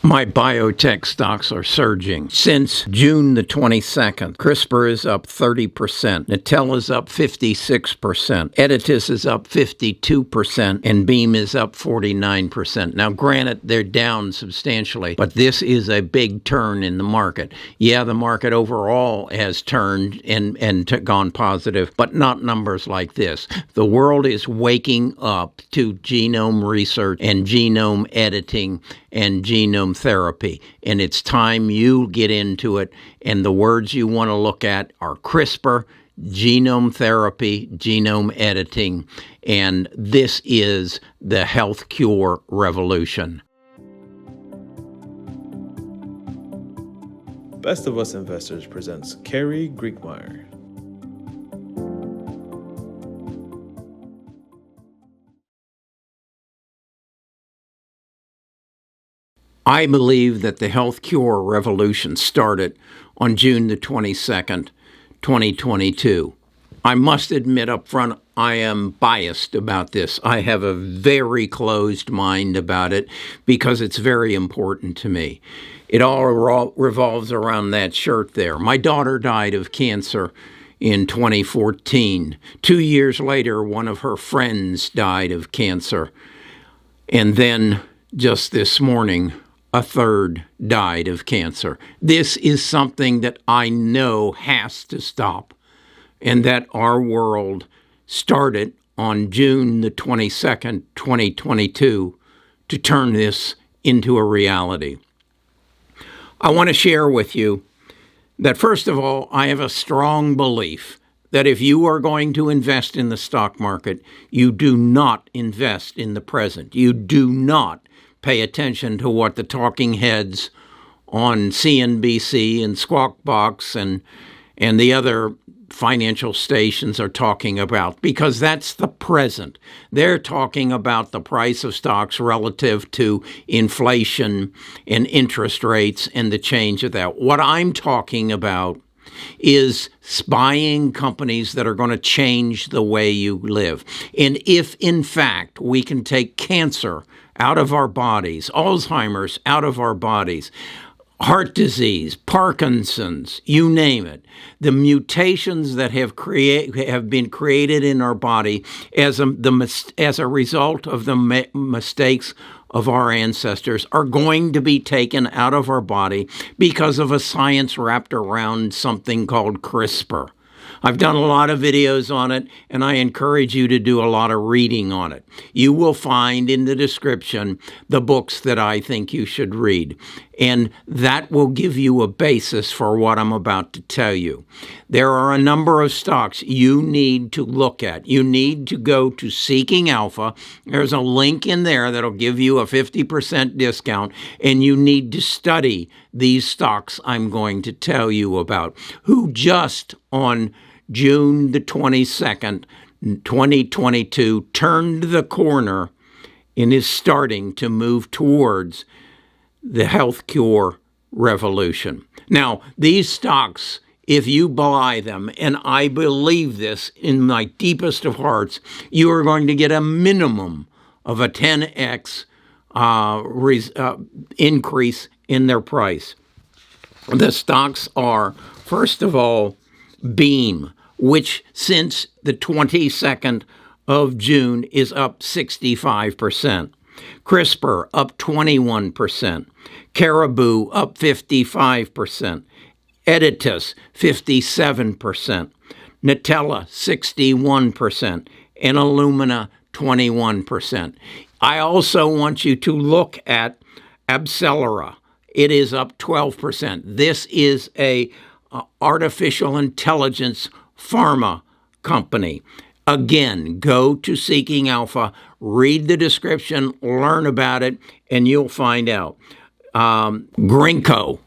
My biotech stocks are surging. Since June the 22nd, CRISPR is up 30%, Natella is up 56%, Editis is up 52%, and Beam is up 49%. Now, granted, they're down substantially, but this is a big turn in the market. Yeah, the market overall has turned and gone positive, but not numbers like this. The world is waking up to genome research and genome editing and genome therapy, and it's time you get into it. And the words you want to look at are CRISPR, genome therapy, genome editing, and this is the health cure revolution. Best of Us Investors presents Carrie Griegmeyer. I believe that the health cure revolution started on June the 22nd, 2022. I must admit up front, I am biased about this. I have a very closed mind about it because it's very important to me. It all revolves around that shirt there. My daughter died of cancer in 2014. 2 years later, one of her friends died of cancer. And then just this morning, a third died of cancer. This is something that I know has to stop, and that our world started on June the 22nd, 2022, to turn this into a reality. I want to share with you that, first of all, I have a strong belief that if you are going to invest in the stock market, you do not invest in the present. You do not pay attention to what the talking heads on CNBC and Squawk Box and the other financial stations are talking about, because that's the present. They're talking about the price of stocks relative to inflation and interest rates and the change of that. What I'm talking about is buying companies that are going to change the way you live. And if, in fact, we can take cancer out of our bodies, Alzheimer's out of our bodies, heart disease, Parkinson's, you name it, the mutations that have been created in our body as a result of the mistakes of our ancestors are going to be taken out of our body because of a science wrapped around something called CRISPR. I've done a lot of videos on it, and I encourage you to do a lot of reading on it. You will find in the description the books that I think you should read, and that will give you a basis for what I'm about to tell you. There are a number of stocks you need to look at. You need to go to Seeking Alpha. There's a link in there that'll give you a 50% discount, and you need to study these stocks I'm going to tell you about, who just on June the 22nd, 2022, turned the corner and is starting to move towards the health cure revolution. Now, these stocks, if you buy them, and I believe this in my deepest of hearts, you are going to get a minimum of a 10x increase in their price. The stocks are, first of all, Beam, which since the 22nd of June is up 65%. CRISPR up 21%. Caribou up 55%. Editis 57%. Natella 61%. And Illumina 21%. I also want you to look at AbCellera. It is up 12%. This is a artificial intelligence pharma company. Again, go to Seeking Alpha, read the description, learn about it, and you'll find out. Grinko,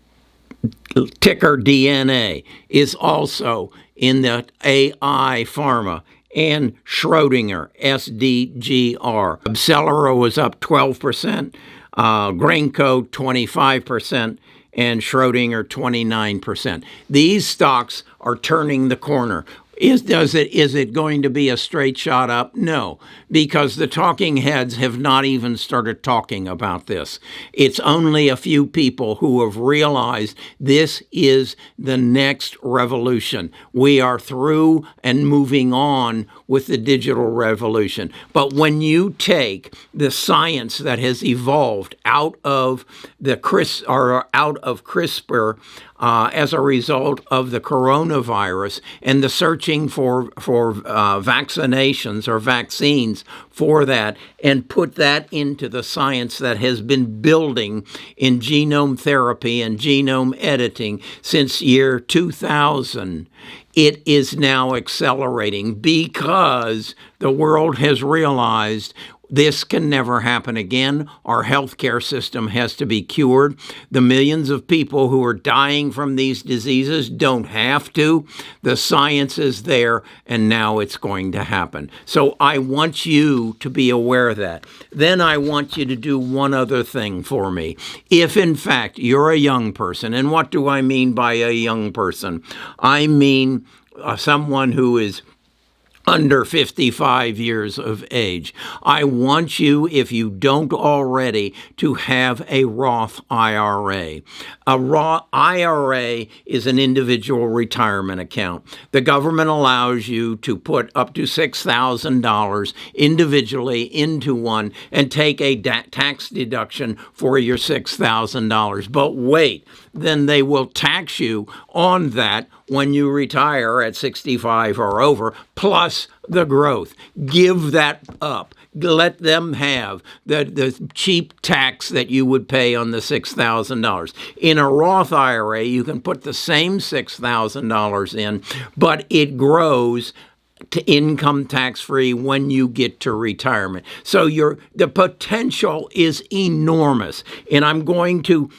ticker DNA, is also in the AI pharma. And Schrödinger, SDGR. AbCellera was up 12%, Grinko 25%, and Schrödinger 29%. These stocks are turning the corner. Is it going to be a straight shot up? No, because the talking heads have not even started talking about this. It's only a few people who have realized this is the next revolution. We are through and moving on with the digital revolution. But when you take the science that has evolved out of CRISPR as a result of the coronavirus and the searching for vaccinations or vaccines for that, and put that into the science that has been building in genome therapy and genome editing since year 2000, it is now accelerating because the world has realized this can never happen again. Our healthcare system has to be cured. The millions of people who are dying from these diseases don't have to. The science is there, and now it's going to happen. So I want you to be aware of that. Then I want you to do one other thing for me. If, in fact, you're a young person, and what do I mean by a young person? I mean someone who is under 55 years of age. I want you, if you don't already, to have a Roth IRA. A Roth IRA is an individual retirement account. The government allows you to put up to $6,000 individually into one and take a tax deduction for your $6,000. But wait, then they will tax you on that when you retire at 65 or over, plus the growth. Give that up. Let them have the cheap tax that you would pay on the $6,000. In a Roth IRA, you can put the same $6,000 in, but it grows to income tax-free when you get to retirement. So the potential is enormous. And I'm going to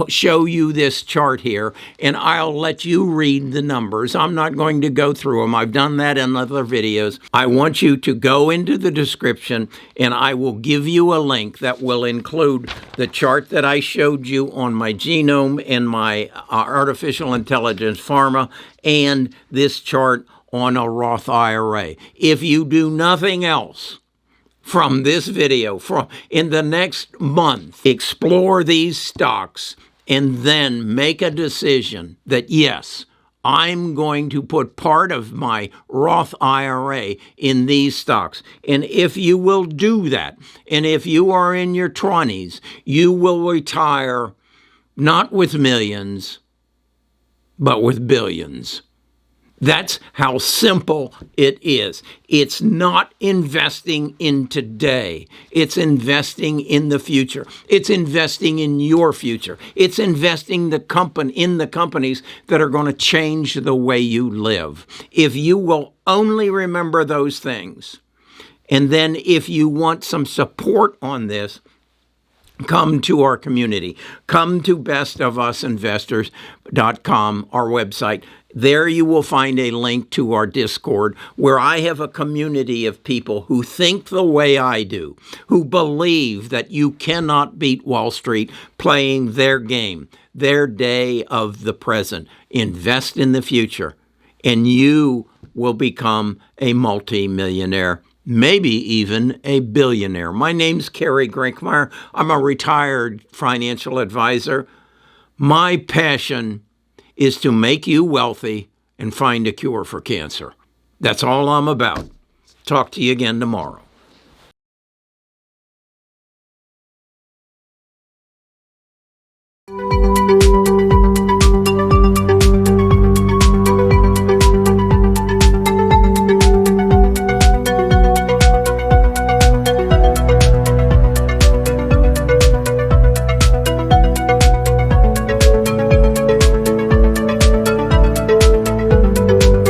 show you this chart here, and I'll let you read the numbers. I'm not going to go through them. I've done that in other videos. I want you to go into the description, and I will give you a link that will include the chart that I showed you on my genome and my artificial intelligence pharma, and this chart on a Roth IRA. If you do nothing else from this video, in the next month, explore these stocks and then make a decision that, yes, I'm going to put part of my Roth IRA in these stocks. And if you will do that, and if you are in your 20s, you will retire not with millions, but with billions. That's how simple it is. It's not investing in today. It's investing in the future. It's investing in your future. It's investing in the companies that are going to change the way you live. If you will only remember those things, and then if you want some support on this, come to our community. Come to bestofusinvestors.com, our website. There you will find a link to our Discord, where I have a community of people who think the way I do, who believe that you cannot beat Wall Street playing their game, their day of the present. Invest in the future, and you will become a multi-millionaire, maybe even a billionaire. My name's Kerry Grinkmeyer. I'm a retired financial advisor. My passion is to make you wealthy and find a cure for cancer. That's all I'm about. Talk to you again tomorrow.